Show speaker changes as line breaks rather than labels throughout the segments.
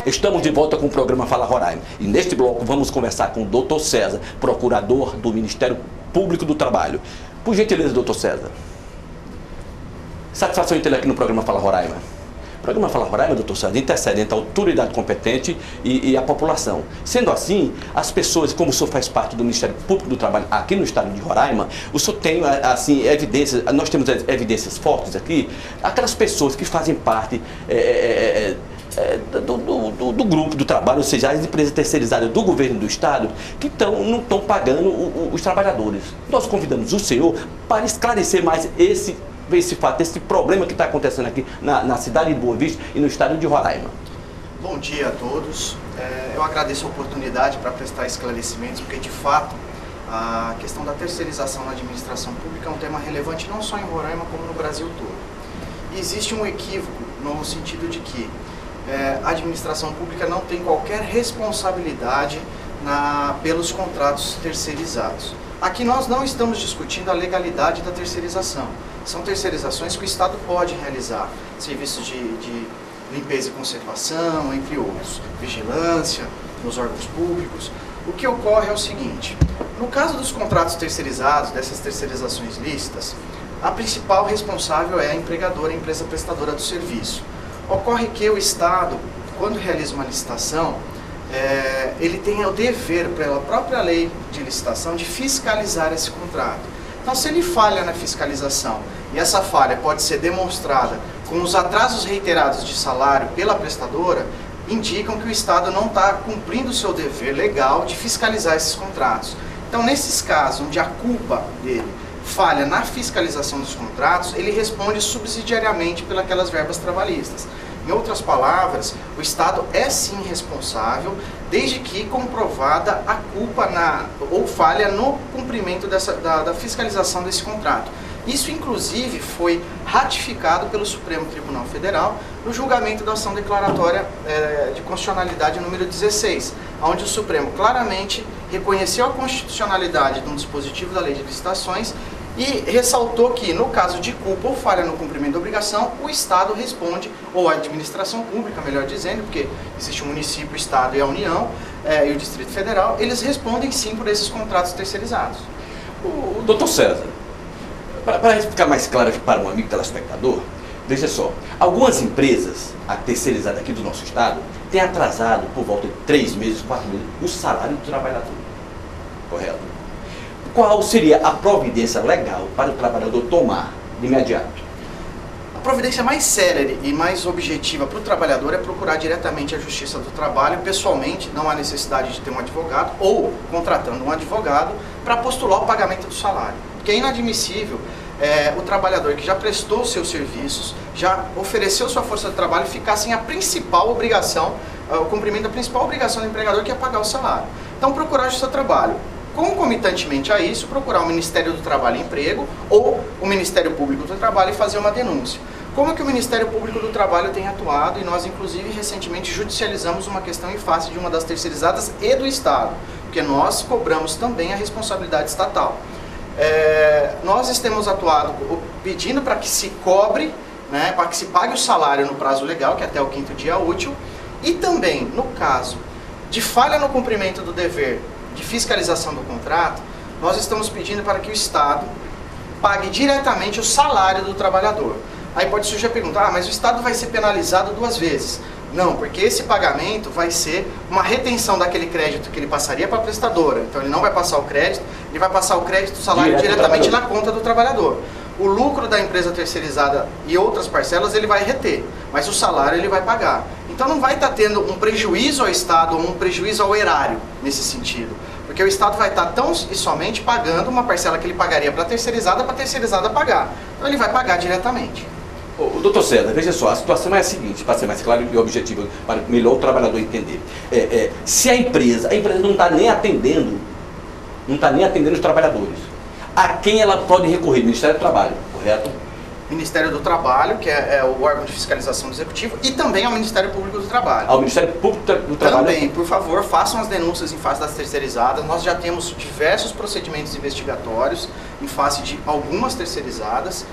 Estamos de volta com o programa Fala Roraima. E neste bloco vamos conversar com o Dr. César, procurador do Ministério Público do Trabalho. Por gentileza, Dr. César. Satisfação em tê-lo aqui no programa Fala Roraima. O programa Fala Roraima, Dr. César, intercede entre a autoridade competente e a população. Sendo assim, as pessoas, como o senhor faz parte do Ministério Público do Trabalho aqui no estado de Roraima, o senhor tem, assim, evidências, nós temos evidências fortes aqui, aquelas pessoas que fazem parte do grupo do trabalho, ou seja, as empresas terceirizadas do governo do estado, que não estão pagando os trabalhadores. Nós convidamos o senhor para esclarecer mais esse fato, esse problema que está acontecendo aqui na cidade de Boa Vista e no estado de Roraima.
Bom dia a todos. Eu agradeço a oportunidade para prestar esclarecimentos, porque de fato a questão da terceirização na administração pública é um tema relevante não só em Roraima, como no Brasil todo. E existe um equívoco no sentido de que a administração pública não tem qualquer responsabilidade pelos contratos terceirizados. Aqui nós não estamos discutindo a legalidade da terceirização. São terceirizações que o Estado pode realizar, serviços de limpeza e conservação, entre outros, vigilância nos órgãos públicos. O que ocorre é o seguinte: no caso dos contratos terceirizados, dessas terceirizações lícitas, a principal responsável é a empregadora, a empresa prestadora do serviço. Ocorre que o Estado, quando realiza uma licitação, ele tem o dever, pela própria lei de licitação, de fiscalizar esse contrato. Então, se ele falha na fiscalização, e essa falha pode ser demonstrada com os atrasos reiterados de salário pela prestadora, indicam que o Estado não está cumprindo o seu dever legal de fiscalizar esses contratos. Então, nesses casos onde a culpa dele falha na fiscalização dos contratos, ele responde subsidiariamente pelas verbas trabalhistas. Em outras palavras, o Estado é sim responsável, desde que comprovada a culpa ou falha no cumprimento da fiscalização desse contrato. Isso, inclusive, foi ratificado pelo Supremo Tribunal Federal no julgamento da ação declaratória de constitucionalidade número 16, onde o Supremo claramente reconheceu a constitucionalidade de um dispositivo da Lei de Licitações e ressaltou que, no caso de culpa ou falha no cumprimento da obrigação, o Estado responde, ou a administração pública, melhor dizendo, porque existe o município, o Estado e a União, e o Distrito Federal, eles respondem sim por esses contratos terceirizados.
O doutor César, para ficar mais claro aqui para um amigo telespectador, veja só, algumas empresas, a terceirizada aqui do nosso estado, têm atrasado por volta de 3 meses, 4 meses, o salário do trabalhador, correto? Qual seria a providência legal para o trabalhador tomar de imediato?
A providência mais célere e mais objetiva para o trabalhador é procurar diretamente a Justiça do Trabalho, pessoalmente, não há necessidade de ter um advogado, ou contratando um advogado para postular o pagamento do salário. Porque é inadmissível o trabalhador que já prestou seus serviços, já ofereceu sua força de trabalho, ficar sem a principal obrigação, o cumprimento da principal obrigação do empregador, que é pagar o salário. Então, procurar a Justiça do Trabalho. Concomitantemente a isso, procurar o Ministério do Trabalho e Emprego ou o Ministério Público do Trabalho e fazer uma denúncia. Como é que o Ministério Público do Trabalho tem atuado? E nós, inclusive, recentemente judicializamos uma questão em face de uma das terceirizadas e do Estado, porque nós cobramos também a responsabilidade estatal. Nós temos atuado pedindo para que se cobre, para que se pague o salário no prazo legal, que é até o 5º dia útil, e também, no caso de falha no cumprimento do dever de fiscalização do contrato, nós estamos pedindo para que o Estado pague diretamente o salário do trabalhador. Aí pode surgir a pergunta, mas o Estado vai ser penalizado 2 vezes. Não, porque esse pagamento vai ser uma retenção daquele crédito que ele passaria para a prestadora. Então ele não vai passar o crédito, ele vai passar o crédito do salário diretamente na conta do trabalhador. O lucro da empresa terceirizada e outras parcelas ele vai reter, mas o salário ele vai pagar. Então não vai estar tendo um prejuízo ao Estado ou um prejuízo ao erário nesse sentido. Porque o Estado vai estar tão e somente pagando uma parcela que ele pagaria para a terceirizada pagar. Então ele vai pagar diretamente.
O doutor César, veja só, a situação é a seguinte, para ser mais claro e objetivo, para melhor o trabalhador entender. Se a empresa não está nem atendendo, os trabalhadores, a quem ela pode recorrer? Ministério do Trabalho, correto?
Ministério do Trabalho, que é o órgão de fiscalização do Executivo, e também ao Ministério Público do Trabalho.
Ao Ministério Público do Trabalho?
Também, por favor, façam as denúncias em face das terceirizadas. Nós já temos diversos procedimentos investigatórios em face de algumas terceirizadas,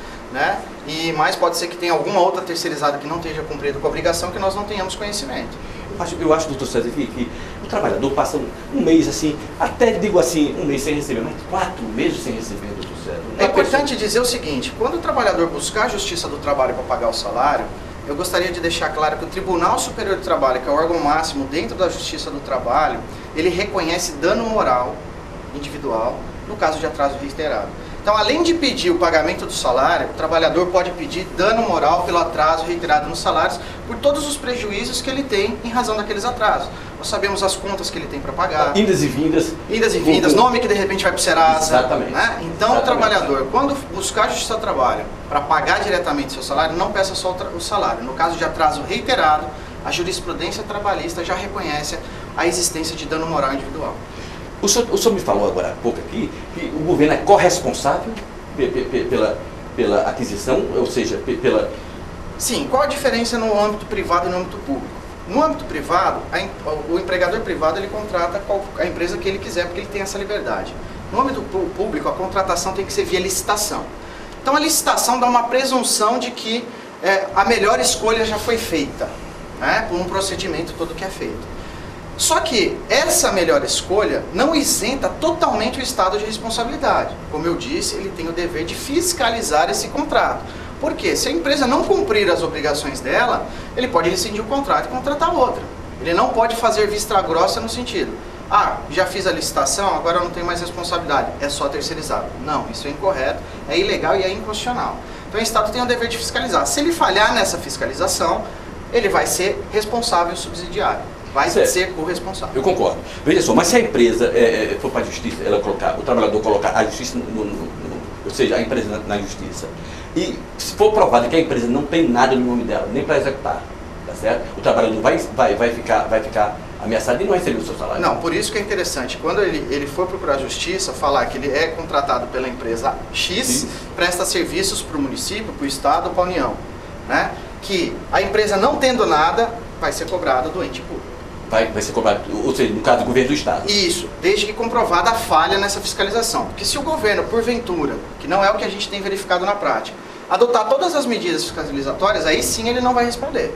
mas pode ser que tenha alguma outra terceirizada que não esteja cumprindo com a obrigação que nós não tenhamos conhecimento.
eu acho, doutor César, que o trabalhador passa um mês assim, até digo assim, um mês sem receber, mas 4 meses sem receber, doutor César.
É importante dizer o seguinte, quando o trabalhador buscar a Justiça do Trabalho para pagar o salário, eu gostaria de deixar claro que o Tribunal Superior do Trabalho, que é o órgão máximo dentro da Justiça do Trabalho, ele reconhece dano moral individual no caso de atraso reiterado. Então, além de pedir o pagamento do salário, o trabalhador pode pedir dano moral pelo atraso reiterado nos salários por todos os prejuízos que ele tem em razão daqueles atrasos. Nós sabemos as contas que ele tem para pagar.
Indas e vindas.
Indas e vindas, nome que de repente vai para o Serasa.
Exatamente.
Né? Então, o trabalhador, quando buscar a Justiça do Trabalho para pagar diretamente seu salário, não peça só o salário. No caso de atraso reiterado, a jurisprudência trabalhista já reconhece a existência de dano moral individual.
O senhor me falou agora há pouco aqui que o governo é corresponsável pela aquisição, ou seja, pela...
Sim, qual a diferença no âmbito privado e no âmbito público? No âmbito privado, o empregador privado ele contrata a empresa que ele quiser, porque ele tem essa liberdade. No âmbito público, a contratação tem que ser via licitação. Então a licitação dá uma presunção de que a melhor escolha já foi feita, né, por um procedimento todo que é feito. Só que essa melhor escolha não isenta totalmente o Estado de responsabilidade. Como eu disse, ele tem o dever de fiscalizar esse contrato. Porque se a empresa não cumprir as obrigações dela, ele pode rescindir o contrato e contratar outra. Ele não pode fazer vista grossa no sentido, já fiz a licitação, agora eu não tenho mais responsabilidade, é só terceirizado. Não, isso é incorreto, é ilegal e é inconstitucional. Então o Estado tem o dever de fiscalizar. Se ele falhar nessa fiscalização, ele vai ser responsável subsidiário. Vai ser corresponsável.
Eu concordo. Veja só, mas se a empresa for para a justiça, o trabalhador colocar a justiça, ou seja, a empresa na justiça, e se for provado que a empresa não tem nada no nome dela, nem para executar, tá certo? O trabalhador vai ficar ameaçado e não receber o seu salário.
Não, por isso que é interessante, quando ele for procurar a justiça, falar que ele é contratado pela empresa X, presta serviços para o município, para o Estado, para a União, né? Que a empresa não tendo nada, vai ser cobrada do ente público.
Vai ser cobrado, ou seja, no caso do governo do Estado.
Isso, desde que comprovada a falha nessa fiscalização. Porque se o governo, porventura, que não é o que a gente tem verificado na prática, adotar todas as medidas fiscalizatórias, aí sim ele não vai responder.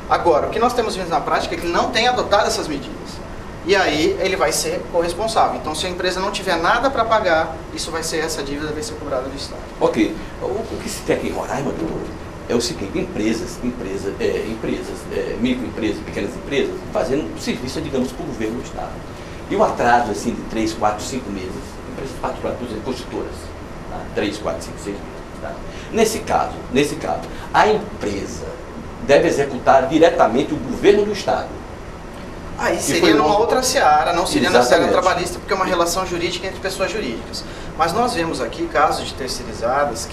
Agora, o que nós temos visto na prática é que ele não tem adotado essas medidas. E aí ele vai ser corresponsável. Então, se a empresa não tiver nada para pagar, essa dívida vai ser cobrada do Estado.
Ok. O que se tem aqui em Roraima, doutor, é o seguinte, empresas, microempresas, pequenas empresas, fazendo serviço, digamos, para o governo do Estado. E o atraso, assim, de 3, 4, 5 meses, empresas particulares, por exemplo, construtoras, tá? 3, 4, 5, 6 meses. Tá? Nesse caso, a empresa deve executar diretamente o governo do Estado.
Aí seria numa outra seara, não seria na seara trabalhista, porque é uma relação jurídica entre pessoas jurídicas. Mas nós vemos aqui casos de terceirizadas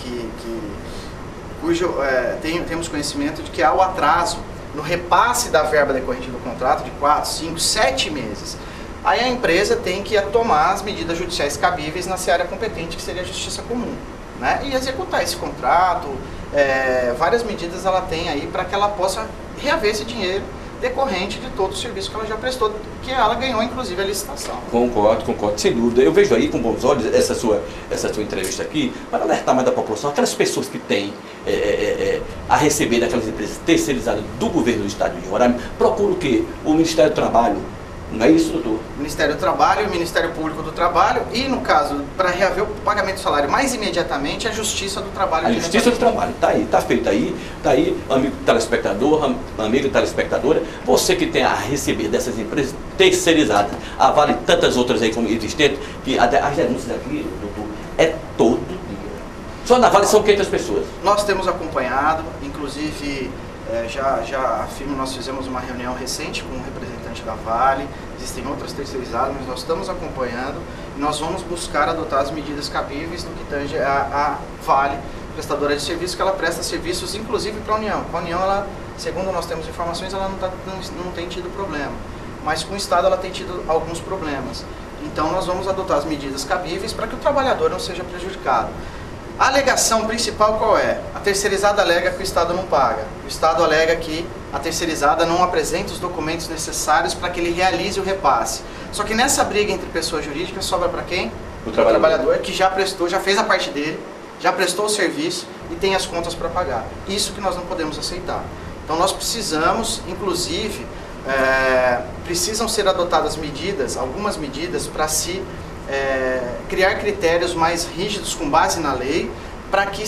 temos conhecimento de que há o atraso no repasse da verba decorrente do contrato de 4, 5, 7 meses. Aí a empresa tem que tomar as medidas judiciais cabíveis na seara competente, que seria a justiça comum, né? E executar esse contrato, várias medidas ela tem aí para que ela possa reaver esse dinheiro decorrente de todo o serviço que ela já prestou, que ela ganhou, inclusive, a licitação.
Concordo, sem dúvida. Eu vejo aí com bons olhos essa sua entrevista aqui, para alertar mais da população, aquelas pessoas que têm a receber daquelas empresas terceirizadas do governo do Estado de Roraima, procura o quê? O Ministério do Trabalho. Não é isso, doutor?
O Ministério do Trabalho e o Ministério Público do Trabalho e, no caso, para reaver o pagamento do salário mais imediatamente, a Justiça do Trabalho.
A Justiça do Trabalho, está feito aí, amigo telespectador, amiga telespectadora, você que tem a receber dessas empresas terceirizadas, a Vale e tantas outras aí como existentes, que as denúncias aqui, doutor, é todo dia. Só na Vale são 500 pessoas.
Nós temos acompanhado, inclusive... já afirmo, nós fizemos uma reunião recente com um representante da Vale, existem outras terceirizadas, mas nós estamos acompanhando e nós vamos buscar adotar as medidas cabíveis no que tange a Vale, prestadora de serviços, que ela presta serviços inclusive para a União. A União, ela, segundo nós temos informações, ela não tem tido problema, mas com o Estado ela tem tido alguns problemas. Então nós vamos adotar as medidas cabíveis para que o trabalhador não seja prejudicado. A alegação principal qual é? A terceirizada alega que o Estado não paga. O Estado alega que a terceirizada não apresenta os documentos necessários para que ele realize o repasse. Só que nessa briga entre pessoas jurídicas sobra para quem? O trabalhador que já prestou, já fez a parte dele, já prestou o serviço e tem as contas para pagar. Isso que nós não podemos aceitar. Então nós precisamos, inclusive, precisam ser adotadas medidas, algumas medidas, para se criar critérios mais rígidos com base na lei, para que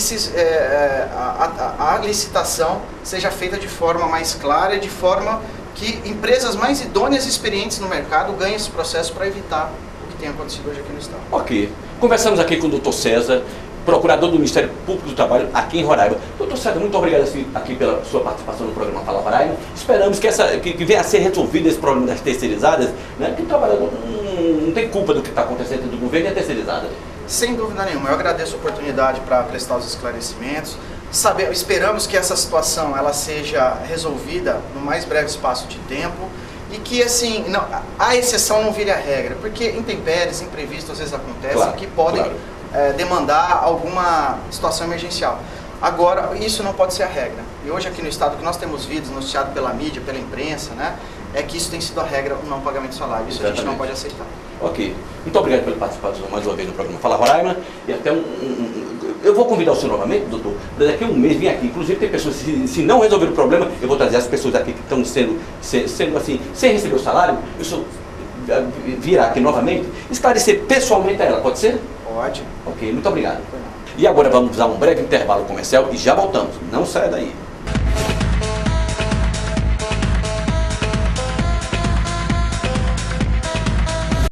a licitação seja feita de forma mais clara e de forma que empresas mais idôneas e experientes no mercado ganhem esse processo para evitar o que tem acontecido hoje aqui no Estado.
Ok. Conversamos aqui com o Dr. César, procurador do Ministério Público do Trabalho aqui em Roraima. Doutor César, muito obrigado aqui pela sua participação no programa Fala Roraima. Esperamos que venha a ser resolvido esse problema das terceirizadas, né? Porque o trabalhador não tem culpa do que está acontecendo entre o governo e a terceirizada.
Sem dúvida nenhuma. Eu agradeço a oportunidade para prestar os esclarecimentos. Esperamos que essa situação ela seja resolvida no mais breve espaço de tempo e que, assim, a exceção não vire a regra, porque intempéries, imprevistos às vezes acontecem, claro, que podem demandar alguma situação emergencial. Agora, isso não pode ser a regra. E hoje aqui no Estado, que nós temos visto, noticiado pela mídia, pela imprensa, né, é que isso tem sido a regra, o não pagamento de salário. Isso a gente não pode aceitar. Ok. Muito obrigado pela participação mais uma vez no programa Fala Roraima. E até eu vou convidar o senhor novamente, doutor, para daqui a um mês vir aqui. Inclusive tem pessoas, se não resolver o problema, eu vou trazer as pessoas aqui que estão sendo assim, sem receber o salário, eu sou virá aqui novamente, esclarecer pessoalmente a ela, pode ser? Pode.
Ok, muito obrigado. E agora vamos dar um breve intervalo comercial e já voltamos. Não saia daí.